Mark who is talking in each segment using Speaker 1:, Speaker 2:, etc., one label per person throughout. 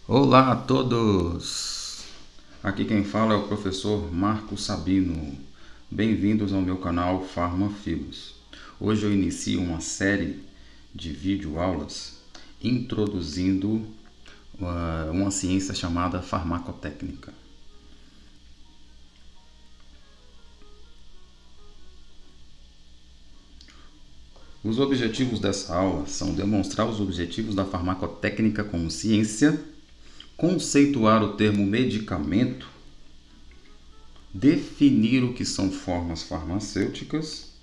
Speaker 1: Olá a todos! Aqui quem fala é o professor Marco Sabino. Bem-vindos ao meu canal Farmafibos. Hoje eu inicio uma série de videoaulas introduzindo uma ciência chamada farmacotécnica. Os objetivos dessa aula são demonstrar os objetivos da farmacotécnica como ciência, conceituar o termo medicamento, definir o que são formas farmacêuticas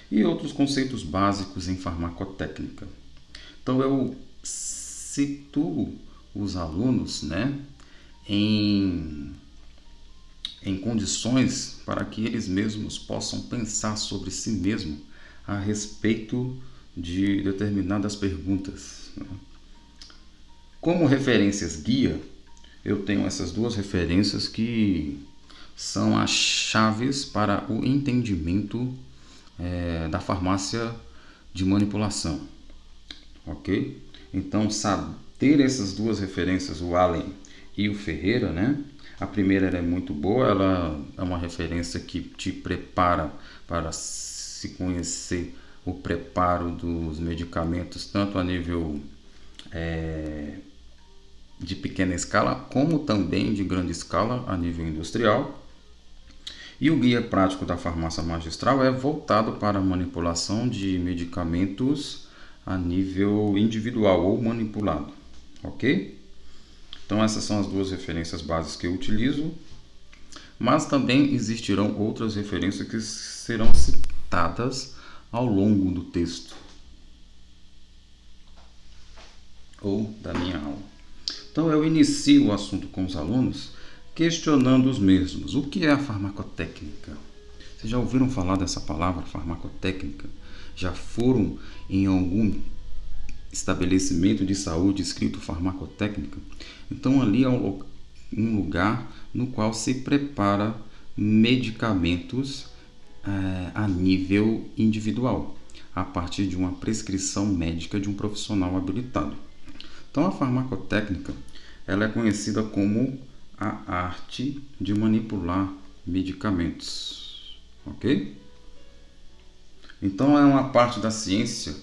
Speaker 1: e outros conceitos básicos em farmacotécnica. Então eu situo os alunos, em condições para que eles mesmos possam pensar sobre si mesmos a respeito de determinadas perguntas. Como referências guia, eu tenho essas duas referências que são as chaves para o entendimento da farmácia de manipulação, ok? Então, ter essas duas referências, o Allen e o Ferreira, A primeira é muito boa, ela é uma referência que te prepara para se conhecer o preparo dos medicamentos, tanto a nível de pequena escala, como também de grande escala a nível industrial. E o guia prático da farmácia magistral é voltado para a manipulação de medicamentos a nível individual ou manipulado, ok? Então essas são as duas referências básicas que eu utilizo, mas também existirão outras referências que serão citadas ao longo do texto ou da minha aula. Então eu inicio o assunto com os alunos questionando os mesmos. O que é a farmacotécnica? Vocês já ouviram falar dessa palavra, farmacotécnica? Já foram em algum estabelecimento de saúde escrito farmacotécnica? Então ali é um lugar no qual se prepara medicamentos a nível individual, a partir de uma prescrição médica de um profissional habilitado. Então a farmacotécnica ela é conhecida como a arte de manipular medicamentos, ok? Então é uma parte da ciência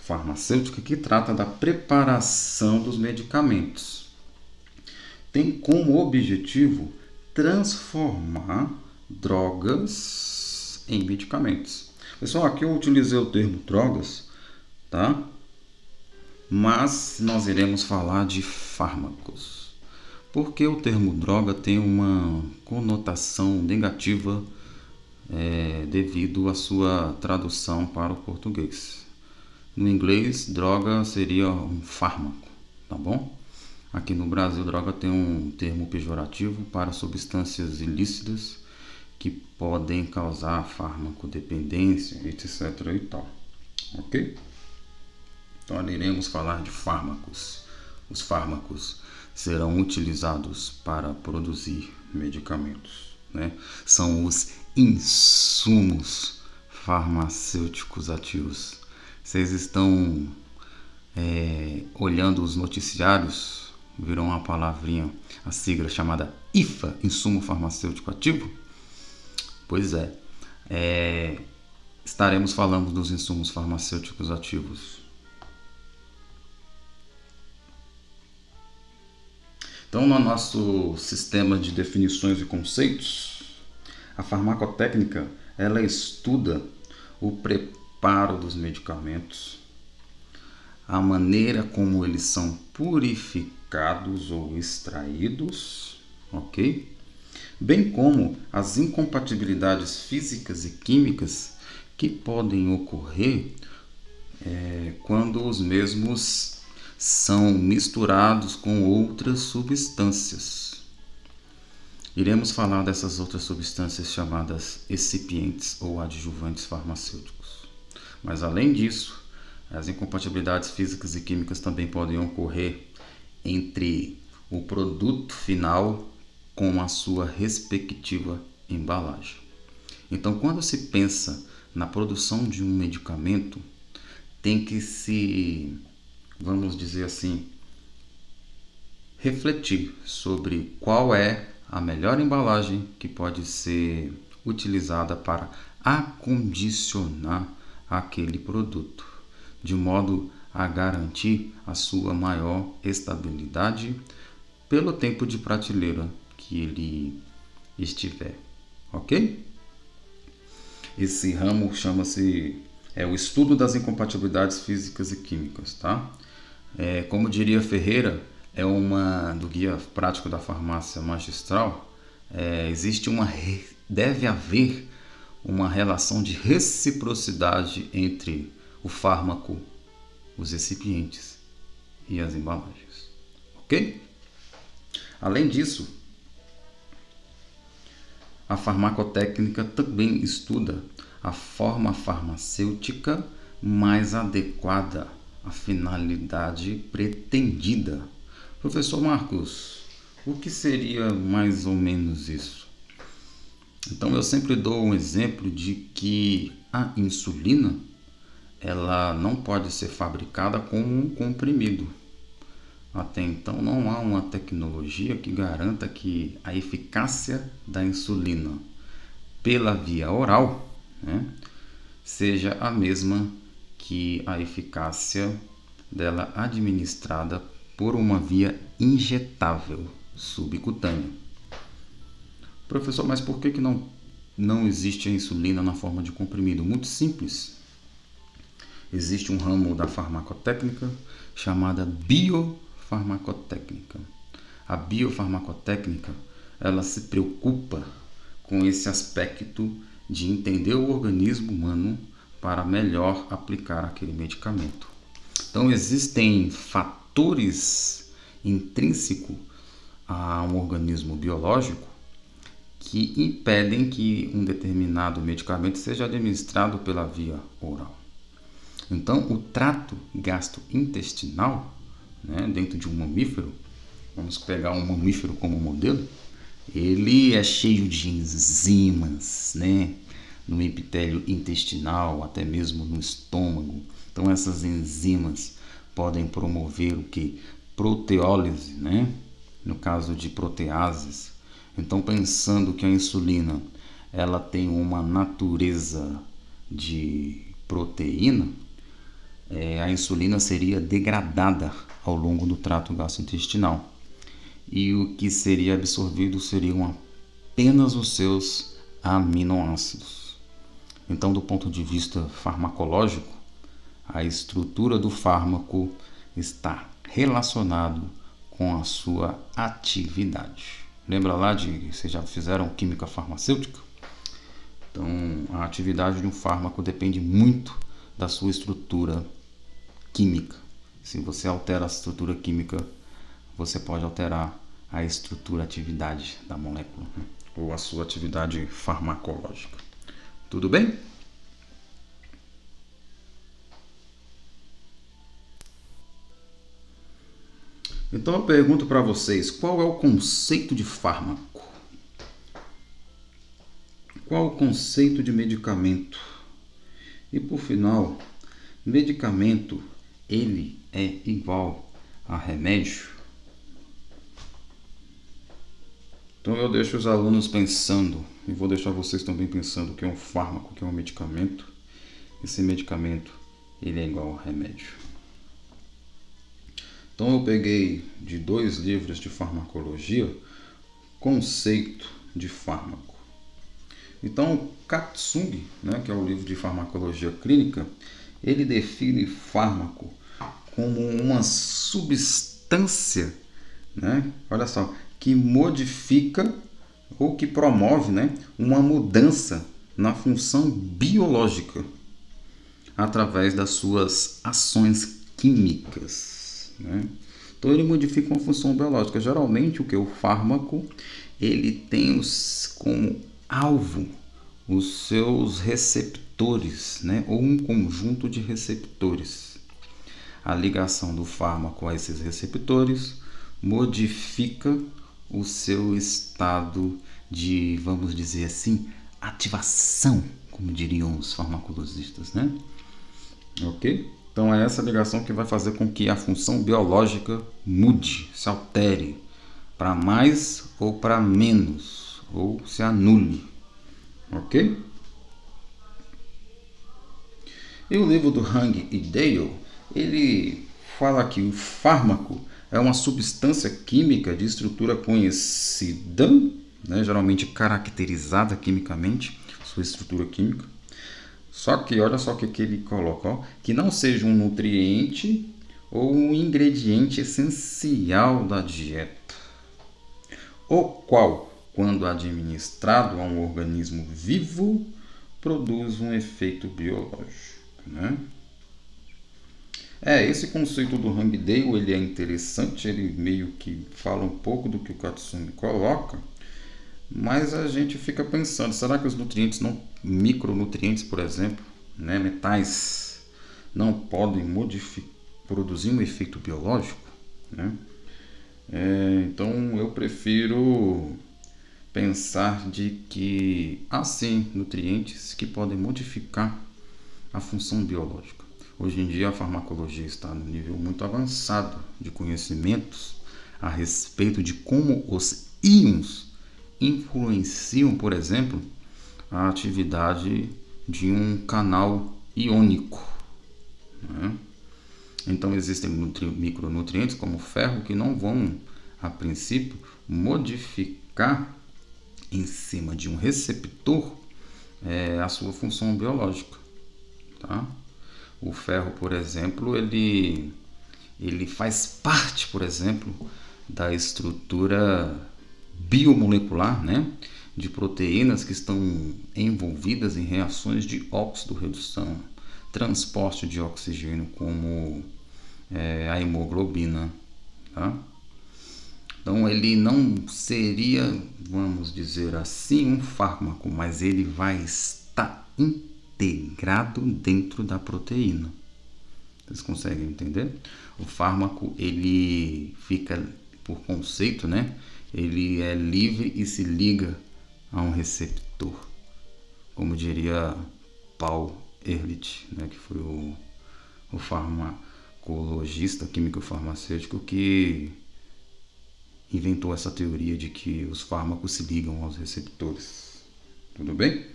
Speaker 1: farmacêutica que trata da preparação dos medicamentos. Tem como objetivo transformar drogas em medicamentos. Pessoal, aqui eu utilizei o termo drogas, tá? Mas nós iremos falar de fármacos. Porque o termo droga tem uma conotação negativa devido à sua tradução para o português. No inglês, droga seria um fármaco, tá bom? Aqui no Brasil, droga tem um termo pejorativo para substâncias ilícitas que podem causar farmacodependência, etc. e tal, ok? Então, iremos falar de fármacos. Os fármacos serão utilizados para produzir medicamentos, São os insumos farmacêuticos ativos. Vocês estão olhando os noticiários, viram uma palavrinha, a sigla chamada IFA, insumo farmacêutico ativo? Pois estaremos falando dos insumos farmacêuticos ativos. Então, no nosso sistema de definições e conceitos, a farmacotécnica ela estuda o preparo dos medicamentos, a maneira como eles são purificados ou extraídos, ok? Bem como as incompatibilidades físicas e químicas que podem ocorrer quando os mesmos são misturados com outras substâncias. Iremos falar dessas outras substâncias chamadas excipientes ou adjuvantes farmacêuticos. Mas além disso, as incompatibilidades físicas e químicas também podem ocorrer entre o produto final com a sua respectiva embalagem. Então, quando se pensa na produção de um medicamento, tem que se, vamos dizer assim, refletir sobre qual é a melhor embalagem que pode ser utilizada para acondicionar aquele produto, de modo a garantir a sua maior estabilidade pelo tempo de prateleira que ele estiver, ok? Esse ramo chama-se o estudo das incompatibilidades físicas e químicas, tá? Como diria Ferreira, do Guia Prático da Farmácia Magistral, deve haver uma relação de reciprocidade entre o fármaco, os recipientes e as embalagens, ok? Além disso, a farmacotécnica também estuda a forma farmacêutica mais adequada à finalidade pretendida. Professor Marcos, o que seria mais ou menos isso? Então eu sempre dou um exemplo de que a insulina ela não pode ser fabricada como um comprimido. Até então não há uma tecnologia que garanta que a eficácia da insulina pela via oral, né, seja a mesma que a eficácia dela administrada por uma via injetável subcutânea. Professor, mas por que não existe a insulina na forma de comprimido? Muito simples. Existe um ramo da farmacotécnica chamada biofarmacotécnica. A biofarmacotécnica, ela se preocupa com esse aspecto de entender o organismo humano para melhor aplicar aquele medicamento. Então existem fatores intrínsecos a um organismo biológico que impedem que um determinado medicamento seja administrado pela via oral. Então, o trato gastrointestinal, né, dentro de um mamífero, vamos pegar um mamífero como modelo, ele é cheio de enzimas, né, no epitélio intestinal, até mesmo no estômago. Então, essas enzimas podem promover o que? Proteólise, né, no caso de proteases. Então, pensando que a insulina ela tem uma natureza de proteína, a insulina seria degradada ao longo do trato gastrointestinal e o que seria absorvido seriam apenas os seus aminoácidos. Então, do ponto de vista farmacológico, a estrutura do fármaco está relacionado com a sua atividade. Lembra lá vocês já fizeram química farmacêutica? Então, a atividade de um fármaco depende muito da sua estrutura química. Se você altera a estrutura química, você pode alterar a estrutura, atividade da molécula, né? Ou a sua atividade farmacológica. Tudo bem? Então eu pergunto para vocês, qual é o conceito de fármaco? Qual o conceito de medicamento? E por final, medicamento, ele é igual a remédio? Então eu deixo os alunos pensando, e vou deixar vocês também pensando o que é um fármaco, o que é um medicamento. Esse medicamento, ele é igual a remédio. Então eu peguei de 2 livros de farmacologia, conceito de fármaco. Então, Katsung, né, que é o livro de farmacologia clínica, ele define fármaco como uma substância, né, olha só, que modifica ou que promove, né, uma mudança na função biológica através das suas ações químicas, né? Então ele modifica uma função biológica. Geralmente o fármaco ele tem como alvo os seus receptores, né? Ou um conjunto de receptores. A ligação do fármaco a esses receptores modifica o seu estado de, vamos dizer assim, ativação, como diriam os farmacologistas, né? Ok? Então é essa ligação que vai fazer com que a função biológica mude, se altere para mais ou para menos, ou se anule, ok? E o livro do Hang e Dale, ele fala que o fármaco é uma substância química de estrutura conhecida, né, geralmente caracterizada quimicamente, sua estrutura química. Só que, olha só o que ele coloca, ó, que não seja um nutriente ou um ingrediente essencial da dieta, o qual, quando administrado a um organismo vivo, produz um efeito biológico, né? Esse conceito do Hangdale, ele é interessante, ele meio que fala um pouco do que o Katsumi coloca, mas a gente fica pensando, será que os nutrientes, não, micronutrientes, por exemplo, né, metais, não podem produzir um efeito biológico, né? Então eu prefiro pensar de que há sim nutrientes que podem modificar a função biológica. Hoje em dia a farmacologia está no nível muito avançado de conhecimentos a respeito de como os íons influenciam, por exemplo, a atividade de um canal iônico, né? Então existem micronutrientes como ferro que não vão, a princípio, modificar em cima de um receptor a sua função biológica, tá? O ferro, por exemplo, ele faz parte, por exemplo, da estrutura biomolecular, né, de proteínas que estão envolvidas em reações de óxido-redução, transporte de oxigênio, como a hemoglobina, tá? Então ele não seria, vamos dizer assim, um fármaco, mas ele vai estar integrado dentro da proteína. Vocês conseguem entender? O fármaco, ele fica, por conceito, né? Ele é livre e se liga a um receptor, como diria Paul Ehrlich, né? Que foi o farmacologista, químico-farmacêutico, que inventou essa teoria de que os fármacos se ligam aos receptores. Tudo bem?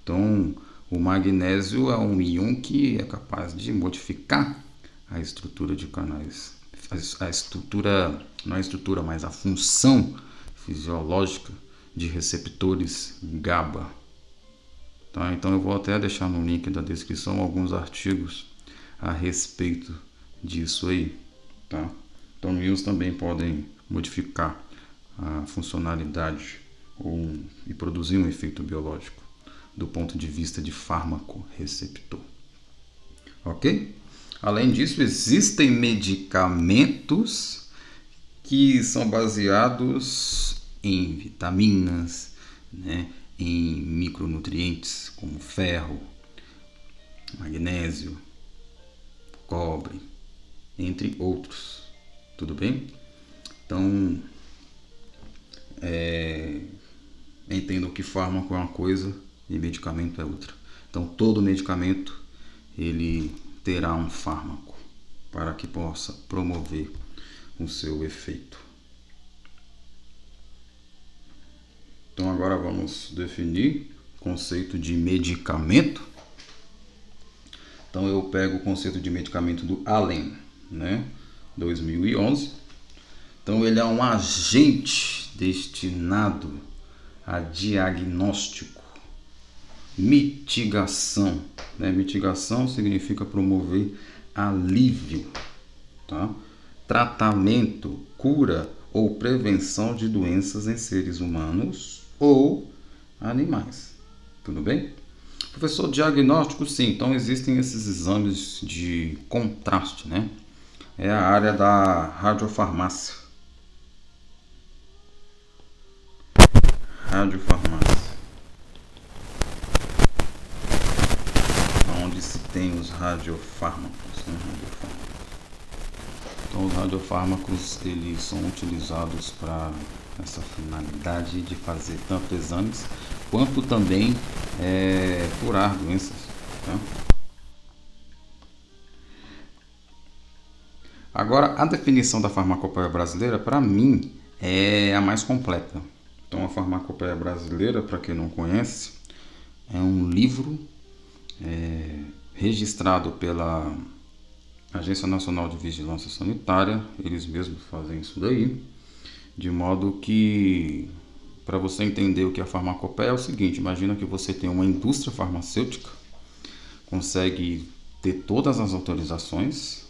Speaker 1: Então, o magnésio é um íon que é capaz de modificar a estrutura de canais. A estrutura, não a estrutura, mas a função fisiológica de receptores GABA. Tá? Então eu vou até deixar no link da descrição alguns artigos a respeito disso aí. Tá? Então íons também podem modificar a funcionalidade e produzir um efeito biológico do ponto de vista de fármaco receptor. Ok? Além disso, existem medicamentos que são baseados em vitaminas, né, em micronutrientes como ferro, magnésio, cobre, entre outros. Tudo bem? Então, entendam que fármaco é uma coisa e medicamento é outra. Então, todo medicamento ele terá um fármaco para que possa promover o seu efeito. Então, agora vamos definir o conceito de medicamento. Então, eu pego o conceito de medicamento do Allen, né, 2011. Então, ele é um agente destinado a diagnóstico, mitigação, né? Mitigação significa promover alívio, tá? Tratamento, cura ou prevenção de doenças em seres humanos ou animais. Tudo bem? Professor, diagnóstico, sim. Então existem esses exames de contraste, né? É a área da radiofarmácia. Onde se tem os radiofármacos, né? Então os radiofármacos eles são utilizados para essa finalidade de fazer tanto exames quanto também curar doenças, tá? Agora, a definição da farmacopeia brasileira, para mim, é a mais completa. Então, a farmacopeia brasileira, para quem não conhece, é um livro registrado pela Agência Nacional de Vigilância Sanitária. Eles mesmos fazem isso daí, de modo que, para você entender o que é a farmacopeia, é o seguinte: imagina que você tem uma indústria farmacêutica, consegue ter todas as autorizações,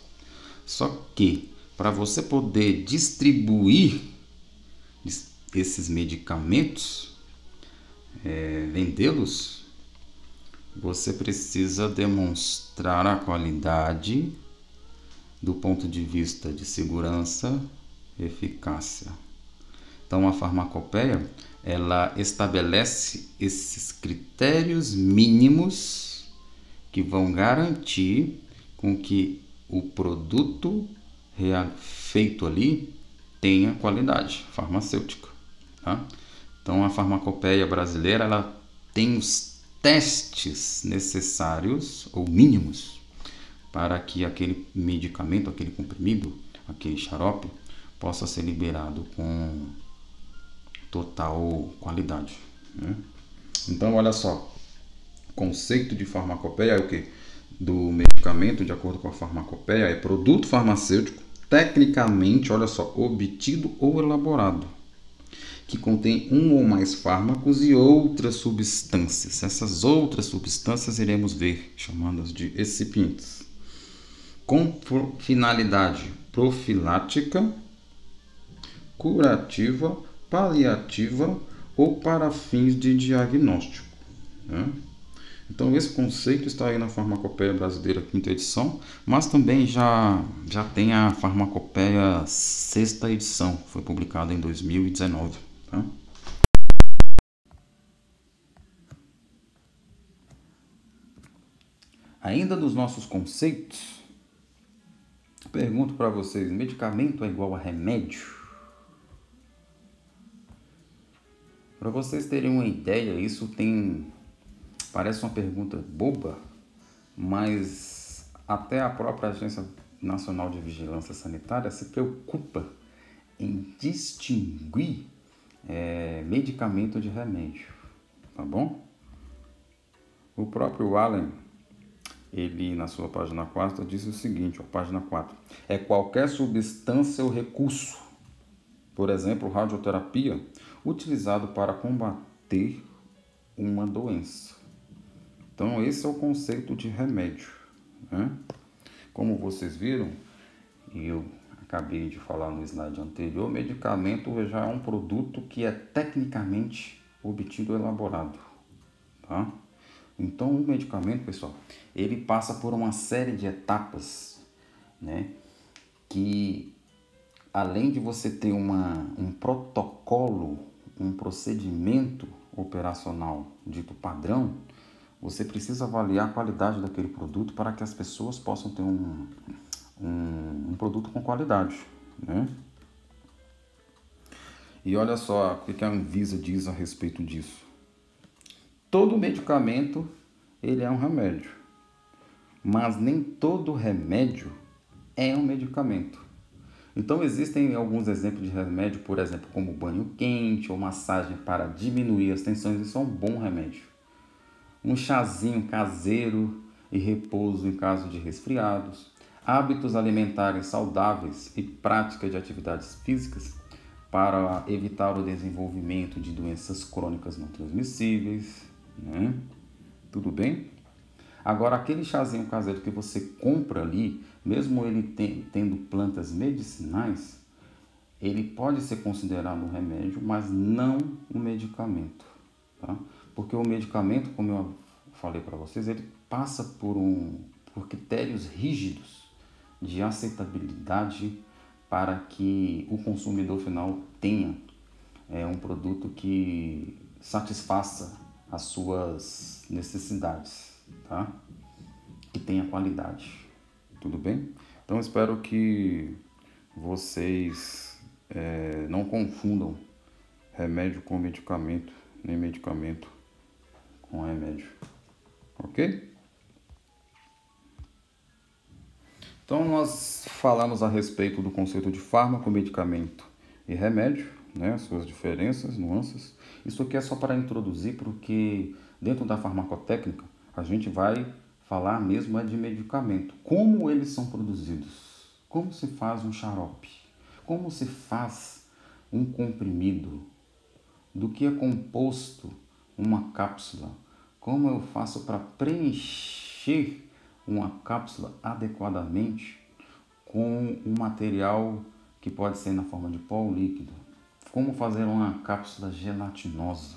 Speaker 1: só que para você poder distribuir esses medicamentos, vendê-los, você precisa demonstrar a qualidade do ponto de vista de segurança e eficácia. Então, a farmacopeia, ela estabelece esses critérios mínimos que vão garantir com que o produto feito ali tenha qualidade farmacêutica, tá? Então, a farmacopeia brasileira, ela tem os testes necessários ou mínimos para que aquele medicamento, aquele comprimido, aquele xarope possa ser liberado com total qualidade, né? Então, olha só, o conceito de farmacopeia é o que? Do medicamento, de acordo com a farmacopeia, é produto farmacêutico tecnicamente, olha só, obtido ou elaborado, que contém um ou mais fármacos e outras substâncias. Essas outras substâncias iremos ver, chamadas de excipientes, com finalidade profilática, curativa, paliativa ou para fins de diagnóstico, né? Então, esse conceito está aí na Farmacopeia Brasileira, quinta edição, mas também já tem a Farmacopeia sexta edição, foi publicada em 2019. Tá? Ainda dos nossos conceitos, pergunto para vocês: medicamento é igual a remédio? Para vocês terem uma ideia, isso parece uma pergunta boba, mas até a própria Agência Nacional de Vigilância Sanitária se preocupa em distinguir medicamento de remédio, tá bom? O próprio Allen, ele na sua página 4 disse o seguinte, página 4, é qualquer substância ou recurso, por exemplo, radioterapia, utilizado para combater uma doença. Então, esse é o conceito de remédio, né? Como vocês viram, e eu acabei de falar no slide anterior, medicamento já é um produto que é tecnicamente obtido e elaborado, tá? Então, o medicamento, pessoal, ele passa por uma série de etapas, né? Que, além de você ter um protocolo, um procedimento operacional dito padrão, você precisa avaliar a qualidade daquele produto para que as pessoas possam ter um produto com qualidade, né? E olha só o que a Anvisa diz a respeito disso. Todo medicamento, ele é um remédio, mas nem todo remédio é um medicamento. Então, existem alguns exemplos de remédio, por exemplo, como banho quente ou massagem para diminuir as tensões, isso é um bom remédio. Um chazinho caseiro e repouso em caso de resfriados, hábitos alimentares saudáveis e prática de atividades físicas para evitar o desenvolvimento de doenças crônicas não transmissíveis, né? Tudo bem? Agora, aquele chazinho caseiro que você compra ali, mesmo ele tendo plantas medicinais, ele pode ser considerado um remédio, mas não um medicamento, tá? Porque o medicamento, como eu falei para vocês, ele passa por critérios rígidos de aceitabilidade para que o consumidor final tenha um produto que satisfaça as suas necessidades, tá? Que tenha qualidade, tudo bem? Então, espero que vocês não confundam remédio com medicamento, nem medicamento com remédio, ok? Então, nós falamos a respeito do conceito de fármaco, medicamento e remédio, né? Suas diferenças, nuances. Isso aqui é só para introduzir, porque dentro da farmacotécnica a gente vai falar mesmo de medicamento. Como eles são produzidos? Como se faz um xarope? Como se faz um comprimido? Do que é composto uma cápsula? Como eu faço para preencher uma cápsula adequadamente com um material que pode ser na forma de pó ou líquido? Como fazer uma cápsula gelatinosa?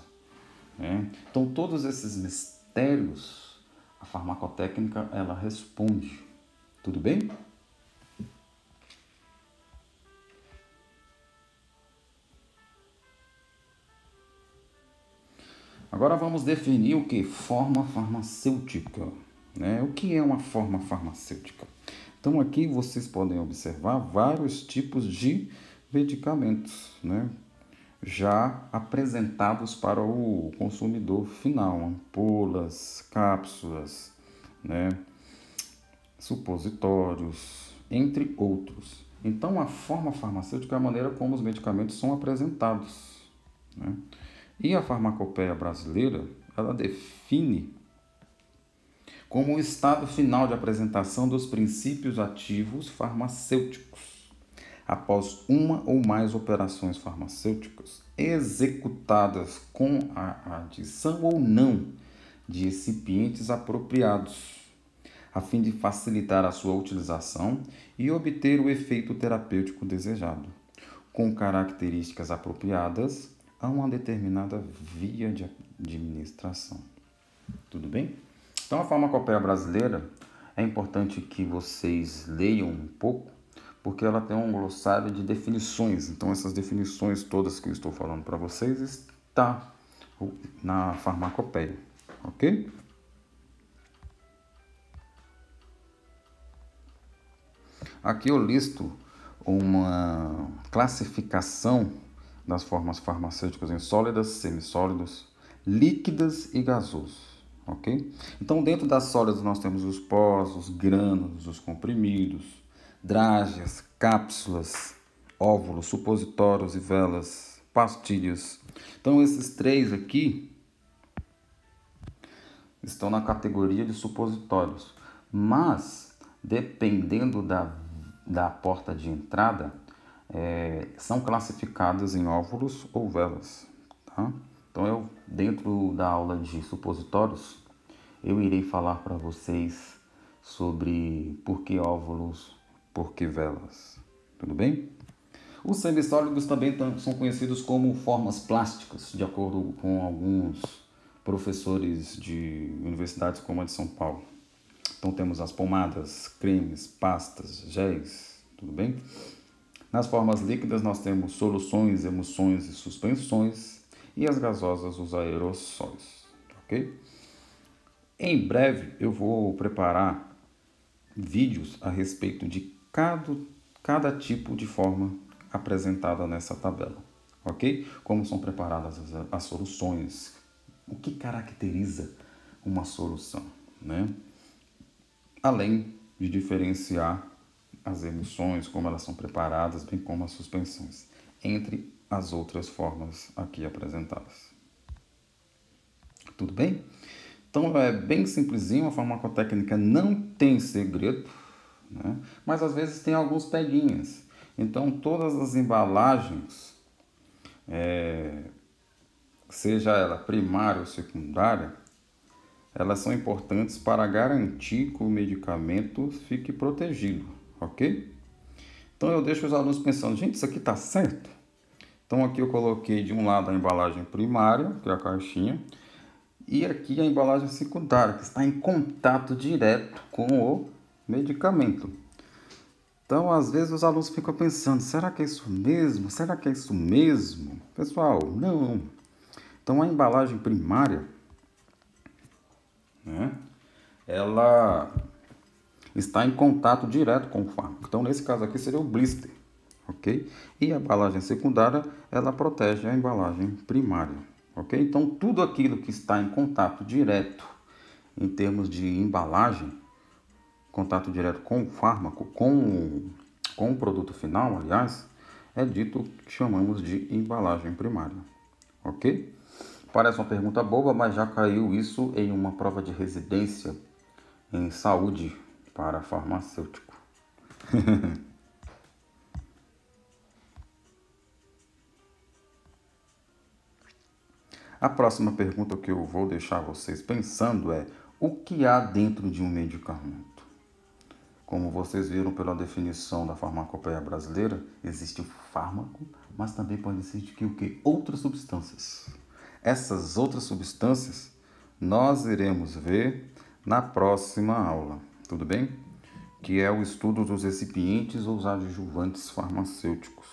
Speaker 1: Né? Então, todos esses mistérios, a farmacotécnica, ela responde. Tudo bem? Agora vamos definir o que? Forma farmacêutica. Né? O que é uma forma farmacêutica? Então aqui vocês podem observar vários tipos de medicamentos, né? Já apresentados para o consumidor final, ampolas, cápsulas, né? Supositórios, entre outros. Então a forma farmacêutica é a maneira como os medicamentos são apresentados, né? E a farmacopeia brasileira, ela define como o estado final de apresentação dos princípios ativos farmacêuticos, após uma ou mais operações farmacêuticas executadas com a adição ou não de recipientes apropriados, a fim de facilitar a sua utilização e obter o efeito terapêutico desejado, com características apropriadas a uma determinada via de administração. Tudo bem? Então, a farmacopeia brasileira, é importante que vocês leiam um pouco, porque ela tem um glossário de definições. Então, essas definições todas que eu estou falando para vocês está na farmacopeia, ok? Aqui eu listo uma classificação das formas farmacêuticas em sólidas, semissólidos, líquidas e gasosos, ok? Então, dentro das sólidas nós temos os pós, os grânulos, os comprimidos, drágeas, cápsulas, óvulos, supositórios e velas, pastilhas. Então, esses três aqui estão na categoria de supositórios, mas dependendo da porta de entrada, são classificadas em óvulos ou velas, tá? Então, dentro da aula de supositórios, eu irei falar para vocês sobre por que óvulos, por que velas, tudo bem? Os semissólidos também são conhecidos como formas plásticas, de acordo com alguns professores de universidades como a de São Paulo. Então, temos as pomadas, cremes, pastas, géis, tudo bem? Nas formas líquidas nós temos soluções, emulsões e suspensões, e as gasosas, os aerossóis, ok? Em breve eu vou preparar vídeos a respeito de cada tipo de forma apresentada nessa tabela, ok? Como são preparadas as soluções, o que caracteriza uma solução, né? Além de diferenciar as emulsões, como elas são preparadas, bem como as suspensões, entre as outras formas aqui apresentadas. Tudo bem? Então é bem simplesinho, a farmacotécnica não tem segredo, né? Mas às vezes tem alguns peguinhas. Então todas as embalagens, seja ela primária ou secundária, elas são importantes para garantir que o medicamento fique protegido, ok? Então eu deixo os alunos pensando, gente, isso aqui está certo? Então aqui eu coloquei de um lado a embalagem primária, que é a caixinha, e aqui a embalagem secundária, que está em contato direto com o medicamento. Então, às vezes os alunos ficam pensando, será que é isso mesmo? Será que é isso mesmo? Pessoal, não. Então, a embalagem primária, né, ela está em contato direto com o fármaco. Então, nesse caso aqui seria o blister, ok? E a embalagem secundária, ela protege a embalagem primária, ok? Então, tudo aquilo que está em contato direto em termos de embalagem contato direto com o fármaco, com o produto final, aliás, é dito que chamamos de embalagem primária, ok? Parece uma pergunta boba, mas já caiu isso em uma prova de residência em saúde para farmacêutico. A próxima pergunta que eu vou deixar vocês pensando é: o que há dentro de um medicamento? Como vocês viram pela definição da farmacopeia brasileira, existe o fármaco, mas também pode existir o quê? Outras substâncias. Essas outras substâncias nós iremos ver na próxima aula, tudo bem? Que é o estudo dos recipientes ou os adjuvantes farmacêuticos.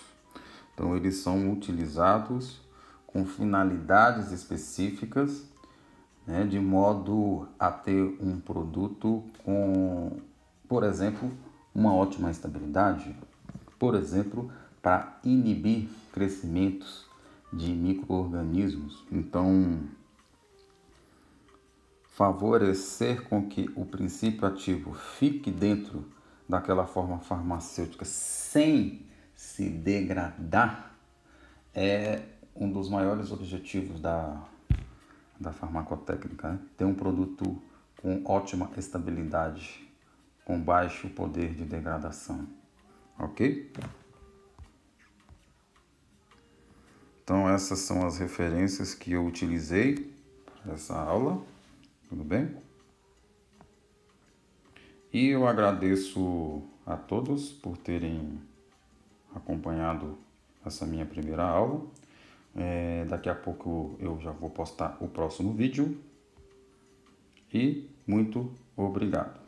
Speaker 1: Então, eles são utilizados com finalidades específicas, né, de modo a ter um produto com, por exemplo, uma ótima estabilidade, por exemplo, para inibir crescimentos de micro-organismos. Então, favorecer com que o princípio ativo fique dentro daquela forma farmacêutica sem se degradar é um dos maiores objetivos da farmacotécnica, né? Ter um produto com ótima estabilidade, com baixo poder de degradação, ok? Então essas são as referências que eu utilizei para essa aula, tudo bem? E eu agradeço a todos por terem acompanhado essa minha primeira aula. Daqui a pouco eu já vou postar o próximo vídeo. E muito obrigado.